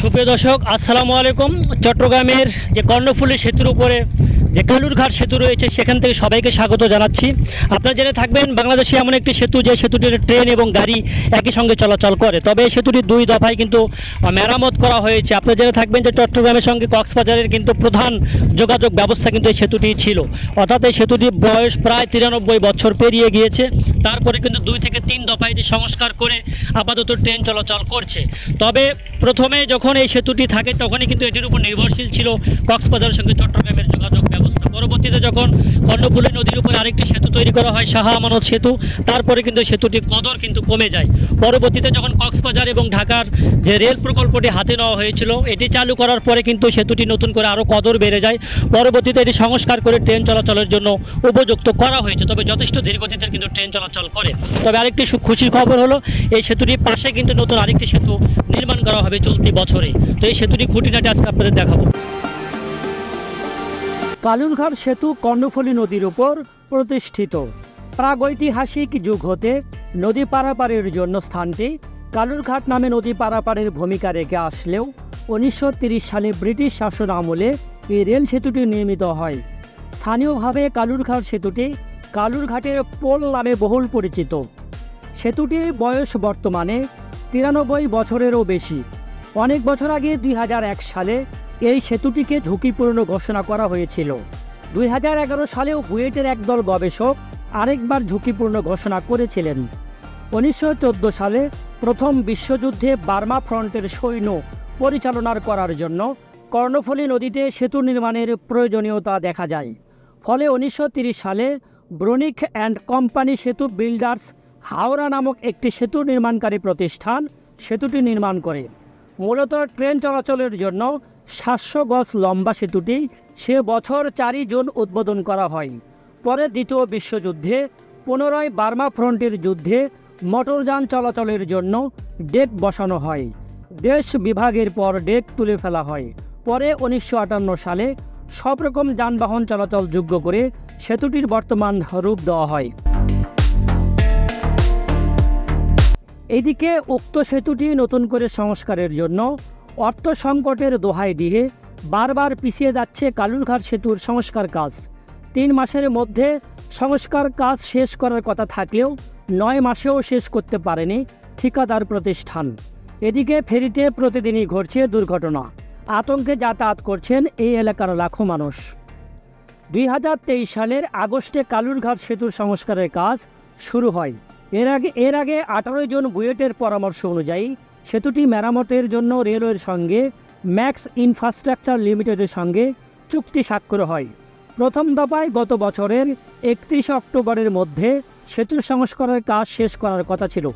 সুপ্রিয় দর্শক, আসসালামু আলাইকুম। চট্টগ্রামের যে কর্ণফুলী সেতুর উপরে যে কালুরঘাট সেতু রয়েছে সেখান থেকে সবাইকে স্বাগত জানাচ্ছি। আপনারা জেনে থাকবেন, বাংলাদেশে এমন একটি সেতু যে সেতুটির ট্রেন এবং গাড়ি একই সঙ্গে চলাচল করে। তবে এই সেতুটি দুই দফায় কিন্তু মেরামত করা হয়েছে। আপনারা জেনে থাকবেন যে চট্টগ্রামের সঙ্গে কক্সবাজারের কিন্তু প্রধান যোগাযোগ ব্যবস্থা কিন্তু এই সেতুটি ছিল। অর্থাৎ এই সেতুটির বয়স প্রায় 93 বছর পেরিয়ে গিয়েছে। তারপরে কিন্তু 2 থেকে 3 দফায় এটি সংস্কার করে আপাতত ট্রেন চলাচল করছে। তবে প্রথমে যখন এই সেতুটি থাকে তখনই কিন্তু এটির উপর নির্ভরশীল ছিল কক্সবাজারের সঙ্গে চট্টগ্রামের যোগাযোগ ব্যবস্থা। পরবর্তীতে যখন কর্ণফুলী নদীর উপর আরেকটি সেতু তৈরি করা হয়, শাহ আমানত সেতু, তারপরে কিন্তু সেতুটি কদর কিন্তু কমে যায়। পরবর্তীতে যখন কক্সবাজার এবং ঢাকার যে রেল প্রকল্পটি হাতে নেওয়া হয়েছিল, এটি চালু করার পরে কিন্তু সেতুটি নতুন করে আরও কদর বেড়ে যায়। পরবর্তীতে এটি সংস্কার করে ট্রেন চলাচলের জন্য উপযুক্ত করা হয়েছে। তবে যথেষ্ট ধীরগতিতে কিন্তু ট্রেন চলাচল করে। তবে আরেকটি খুশির খবর হলো, এই সেতুটির পাশে কিন্তু নতুন আরেকটি সেতু নির্মাণ করা হবে চলতি বছরে। তো এই সেতুটি খুঁটিনাটি আজকে আপনাদের দেখাবো। কালুরঘাট সেতু কর্ণফুলী নদীর উপর প্রতিষ্ঠিত। প্রাগৈতিহাসিক যুগ হতে নদী পারাপারের জন্য স্থানটি কালুরঘাট নামে নদী পারাপারের ভূমিকা রেখে আসলেও 1930 সালে ব্রিটিশ শাসন আমলে এই রেল সেতুটি নির্মিত হয়। স্থানীয়ভাবে কালুরঘাট সেতুটি কালুরঘাটের পোল নামে বহুল পরিচিত। সেতুটির বয়স বর্তমানে 93 বছরেরও বেশি। অনেক বছর আগে 2001 সালে এই সেতুটিকে ঝুঁকিপূর্ণ ঘোষণা করা হয়েছিল। 2011 সালেও বুয়েটের একদল গবেষক আরেকবার ঝুঁকিপূর্ণ ঘোষণা করেছিলেন। 1914 সালে প্রথম বিশ্বযুদ্ধে বার্মা ফ্রন্টের সৈন্য পরিচালনার করার জন্য কর্ণফুলী নদীতে সেতু নির্মাণের প্রয়োজনীয়তা দেখা যায়। ফলে 1930 সালে ব্রুনিক অ্যান্ড কোম্পানি সেতু বিল্ডার্স হাওড়া নামক একটি সেতু নির্মাণকারী প্রতিষ্ঠান সেতুটি নির্মাণ করে। মূলত ট্রেন চলাচলের জন্য 700 গজ লম্বা সেতুটি সে বছর 4 জুন উদ্বোধন করা হয়। পরে দ্বিতীয় বিশ্বযুদ্ধে পুনরায় বার্মা ফ্রন্টের যুদ্ধে মোটরযান চলাচলের জন্য ডেক বসানো হয়। দেশ বিভাগের পর ডেক তুলে ফেলা হয়। পরে 1958 সালে সব রকম যানবাহন চলাচল যোগ্য করে সেতুটির বর্তমান রূপ দেওয়া হয়। এদিকে উক্ত সেতুটি নতুন করে সংস্কারের জন্য অর্থ সংকটের দোহাই দিয়ে বারবার পিছিয়ে যাচ্ছে কালুরঘাট সেতুর সংস্কার কাজ। 3 মাসের মধ্যে সংস্কার কাজ শেষ করার কথা থাকলেও 9 মাসেও শেষ করতে পারেনি ঠিকাদার প্রতিষ্ঠান। এদিকে ফেরিতে প্রতিদিনই ঘটছে দুর্ঘটনা। আতঙ্কে যাতায়াত করছেন এই এলাকার লাখো মানুষ। 2023 সালের আগস্টে কালুরঘাট সেতুর সংস্কারের কাজ শুরু হয়। এর আগে 18 জন বুয়েটের পরামর্শ অনুযায়ী সেতুটি মেরামতের জন্য রেলওয়ের সঙ্গে ম্যাক্স ইনফ্রাস্ট্রাকচার লিমিটেডের সঙ্গে চুক্তি স্বাক্ষর হয়। প্রথম দফায় গত বছরের 31 অক্টোবরের মধ্যে সেতুর সংস্কারের কাজ শেষ করার কথা ছিল,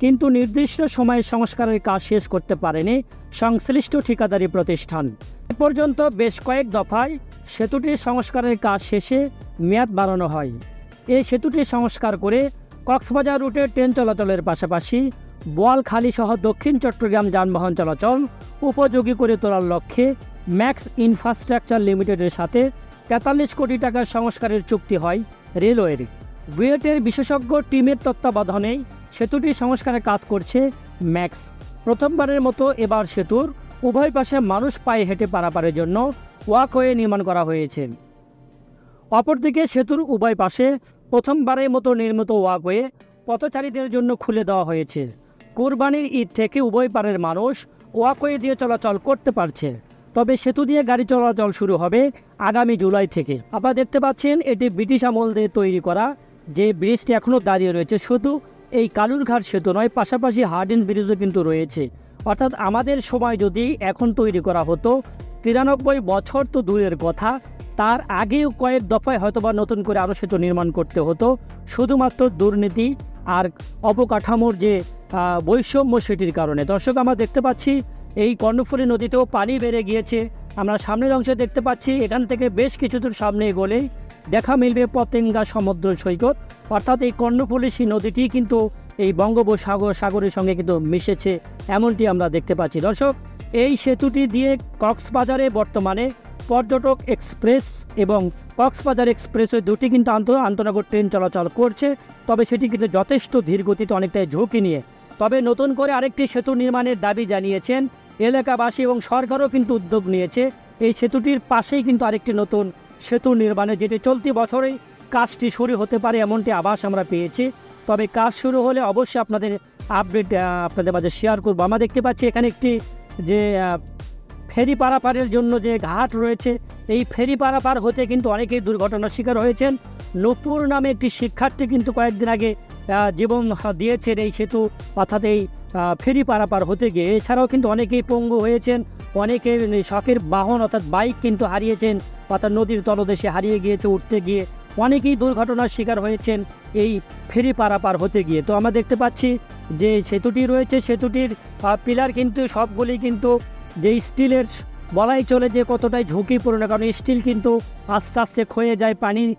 কিন্তু নির্দিষ্ট সময়ে সংস্কারের কাজ শেষ করতে পারেনি সংশ্লিষ্ট ঠিকাদারি প্রতিষ্ঠান। এ পর্যন্ত বেশ কয়েক দফায় সেতুটির সংস্কারের কাজ শেষে মেয়াদ বাড়ানো হয়। এই সেতুটি সংস্কার করে কক্সবাজার রুটে ট্রেন চলাচলের পাশাপাশি বোয়ালখালী সহ দক্ষিণ চট্টগ্রাম যানবাহন চলাচল উপযোগী করে তোলার লক্ষ্যে ম্যাক্স ইনফ্রাস্ট্রাকচার লিমিটেডের সাথে 43 কোটি টাকার সংস্কারের চুক্তি হয় রেলওয়ের। বুয়েটের বিশেষজ্ঞ টিমের তত্ত্বাবধানেই সেতুটি সংস্কারের কাজ করছে ম্যাক্স। প্রথমবারের মতো এবার সেতুর উভয় পাশে মানুষ পায়ে হেঁটে পারাপারের জন্য ওয়াকওয়ে নির্মাণ করা হয়েছে। অপরদিকে সেতুর উভয় পাশে প্রথমবারের মতো নির্মিত ওয়াকওয়ে পথচারীদের জন্য খুলে দেওয়া হয়েছে। কুরবানির ঈদ থেকে উভয় পারের মানুষ ওয়াকওয়ে দিয়ে চলাচল করতে পারছে। তবে সেতু দিয়ে গাড়ি চলাচল শুরু হবে আগামী জুলাই থেকে। আপনারা দেখতে পাচ্ছেন, এটি ব্রিটিশ আমল দিয়ে তৈরি করা যে ব্রিজটি এখনও দাঁড়িয়ে রয়েছে। শুধু এই কালুরঘাট সেতু নয়, পাশাপাশি হার্ডিঞ্জ ব্রিজও কিন্তু রয়েছে। অর্থাৎ আমাদের সময় যদি এখন তৈরি করা হতো, 93 বছর তো দূরের কথা, তার আগেও কয়েক দফায় হয়তোবা নতুন করে আরও সেতু নির্মাণ করতে হতো। শুধুমাত্র দুর্নীতি আর অবকাঠামোর যে বৈষম্য সেটির কারণে। দর্শক, আমরা দেখতে পাচ্ছি এই কর্ণফুলী নদীতেও পানি বেড়ে গিয়েছে। আমরা সামনের অংশে দেখতে পাচ্ছি, এখান থেকে বেশ কিছু দূর সামনে এগোলেই দেখা মিলবে পতেঙ্গা সমুদ্র সৈকত। অর্থাৎ এই কর্ণফুলী নদীটি কিন্তু এই বঙ্গোপসাগরের সঙ্গে কিন্তু মিশেছে, এমনটি আমরা দেখতে পাচ্ছি। দর্শক, এই সেতুটি দিয়ে কক্সবাজারে বর্তমানে পর্যটক এক্সপ্রেস এবং কক্সবাজার এক্সপ্রেসওয়ে দুটি কিন্তু আন্তনগর ট্রেন চলাচল করছে। তবে সেটি কিন্তু যথেষ্ট ধীর গতিতে, অনেকটাই ঝুঁকি নিয়ে। তবে নতুন করে আরেকটি সেতু নির্মাণের দাবি জানিয়েছেন এলাকাবাসী এবং সরকারও কিন্তু উদ্যোগ নিয়েছে এই সেতুটির পাশেই কিন্তু আরেকটি নতুন সেতু নির্মাণে, যেটি চলতি বছরেই কাজটি শুরু হতে পারে এমনটি আভাস আমরা পেয়েছি। তবে কাজ শুরু হলে অবশ্যই আপনাদের আপডেট আপনাদের মাঝে শেয়ার করবো। আমরা দেখতে পাচ্ছি এখানে একটি যে ফেরি পারাপারের জন্য যে ঘাট রয়েছে, এই ফেরি পারাপার হতে কিন্তু অনেকেই দুর্ঘটনার শিকার হয়েছেন। নূপুর নামে একটি শিক্ষার্থী কিন্তু কয়েকদিন আগে জীবন দিয়েছেন এই সেতু অর্থাৎ এই ফেরি পারাপার হতে গিয়ে। এছাড়াও কিন্তু অনেকেই পঙ্গু হয়েছেন, অনেকে শখের বাহন অর্থাৎ বাইক কিন্তু হারিয়েছেন, অর্থাৎ নদীর তলদেশে হারিয়ে গিয়েছে উঠতে গিয়ে। অনেকেই দুর্ঘটনার শিকার হয়েছেন এই ফেরি পারাপার হতে গিয়ে। তো আমরা দেখতে পাচ্ছি যে সেতুটি রয়েছে, সেতুটির পিলার কিন্তু সবগুলি কিন্তু যে স্টিলের, বলাই চলে যে কতটাই ঝুঁকিপূর্ণ, কারণ স্টিল কিন্তু আস্তে আস্তে ক্ষয়ে যায় পানির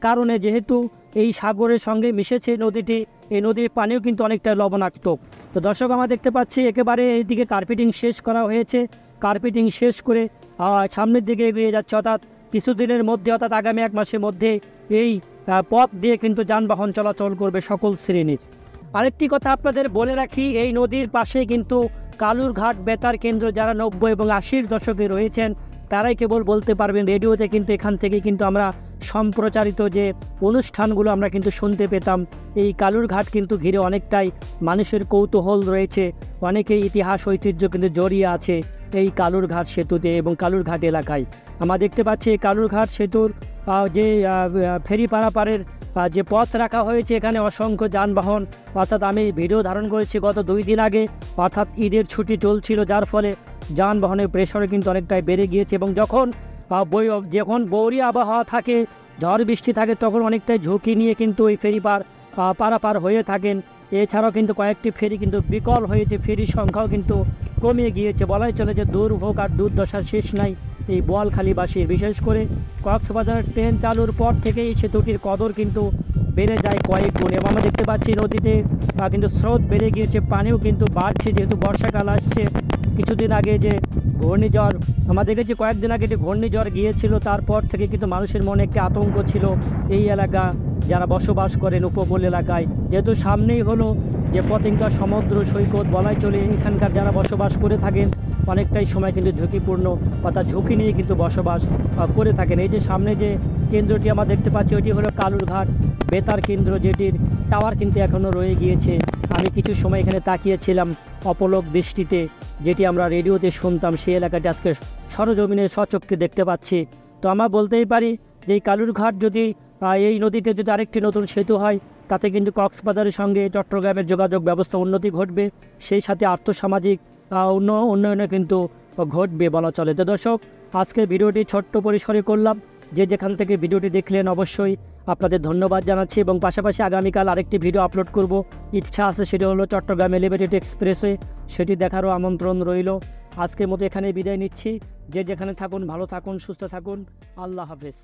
কারণে, যেহেতু এই সাগরের সঙ্গে মিশেছে নদীটি, এই নদীর পানিও কিন্তু অনেকটা লবণাক্ত। তো দর্শক আমরা দেখতে পাচ্ছি একেবারে এইদিকে কার্পেটিং শেষ করা হয়েছে, কার্পেটিং শেষ করে সামনের দিকে এগিয়ে যাচ্ছে, অর্থাৎ কিছুদিনের মধ্যে অর্থাৎ আগামী 1 মাসের মধ্যে এই পথ দিয়ে কিন্তু যানবাহন চলাচল করবে সকল শ্রেণীর। আরেকটি কথা আপনাদের বলে রাখি, এই নদীর পাশে কিন্তু কালুরঘাট বেতার কেন্দ্র যারা 90 এবং 80-র দশকে রয়েছেন তারাই কেবল বলতে পারবেন। রেডিওতে কিন্তু এখান থেকে কিন্তু আমরা সম্প্রচারিত যে অনুষ্ঠানগুলো আমরা কিন্তু শুনতে পেতাম। এই কালুরঘাট কিন্তু ঘিরে অনেকটাই মানুষের কৌতূহল রয়েছে, অনেকেই ইতিহাস ঐতিহ্য কিন্তু জড়িয়ে আছে এই কালুরঘাট সেতুতে এবং কালুরঘাট এলাকায়। আমরা দেখতে পাচ্ছি এই কালুরঘাট সেতুর যে ফেরি পারাপারের যে পথ রাখা হয়েছে, এখানে অসংখ্য যানবাহন, অর্থাৎ আমি ভিডিও ধারণ করেছি গত 2 দিন আগে, অর্থাৎ ঈদের ছুটি চলছিল, যার ফলে যানবাহনের প্রেশারও কিন্তু অনেকটাই বেড়ে গিয়েছে। এবং যখন বৌরি আবহাওয়া থাকে, ঝড় বৃষ্টি থাকে, তখন অনেকটাই ঝুঁকি নিয়ে কিন্তু এই ফেরি পারাপার হয়ে থাকেন। এছাড়াও কিন্তু কয়েকটি ফেরি কিন্তু বিকল হয়েছে, ফেরির সংখ্যাও কিন্তু কমে গিয়েছে। বলাই চলে যে দুর্ভোগ আর দুর্দশার শেষ নাই এই বোয়ালখালীবাসীর। বিশেষ করে কক্সবাজার ট্রেন চালুর পর থেকে এই সেতুটির কদর কিন্তু বেড়ে যায় কয়েক গুণ। এবং আমরা দেখতে পাচ্ছি নদীতে কিন্তু স্রোত বেড়ে গিয়েছে, পানিও কিন্তু বাড়ছে, যেহেতু বর্ষাকাল আসছে। কিছুদিন আগে যে ঘূর্ণিঝড় আমরা দেখেছি, কয়েকদিন আগে যে ঘূর্ণিঝড় গিয়েছিল, তারপর থেকে কিন্তু মানুষের মনে একটি আতঙ্ক ছিল এই এলাকা যারা বসবাস করেন উপকূল এলাকায়, যেহেতু সামনেই হলো যে পতেঙ্গা সমুদ্র সৈকত। বলাই চলে এখানকার যারা বসবাস করে থাকেন অনেকটাই সময় কিন্তু ঝুঁকিপূর্ণ, অর্থাৎ ঝুঁকি নিয়ে কিন্তু বসবাস করে থাকেন। এই যে সামনে যে কেন্দ্রটি আমরা দেখতে পাচ্ছি, ওইটি হলো কালুরঘাট বেতার কেন্দ্র, যেটির টাওয়ার কিন্তু এখনও রয়ে গিয়েছে। আমি কিছু সময় এখানে তাকিয়েছিলাম অপলক দৃষ্টিতে, যেটি আমরা রেডিওতে শুনতাম, সেই এলাকাটি আজকে সরজমিনে সচক্ষে দেখতে পাচ্ছি। তো আমরা বলতেই পারি যে এই কালুরঘাট যদি এই নদীতে যদি আরেকটি নতুন সেতু হয়, তাতে কিন্তু কক্সবাজারের সঙ্গে চট্টগ্রামের যোগাযোগ ব্যবস্থা উন্নতি ঘটবে, সেই সাথে আর্থসামাজিক উন্নয়নে কিন্তু ঘটবে বলা চলে। তো দর্শক, আজকের ভিডিওটি ছোট্ট পরিসরে করলাম, যে যেখান থেকে ভিডিওটি দেখলেন অবশ্যই আপনাদের ধন্যবাদ জানাচ্ছি। এবং পাশাপাশি আগামীকাল আরেকটি ভিডিও আপলোড করব, ইচ্ছা আছে, সেটি হলো চট্টগ্রাম এলিভেটেড এক্সপ্রেসওয়ে, সেটি দেখারও আমন্ত্রণ রইল। আজকের মতো এখানে বিদায় নিচ্ছি। যে যেখানে থাকুন ভালো থাকুন, সুস্থ থাকুন, আল্লাহ হাফেজ।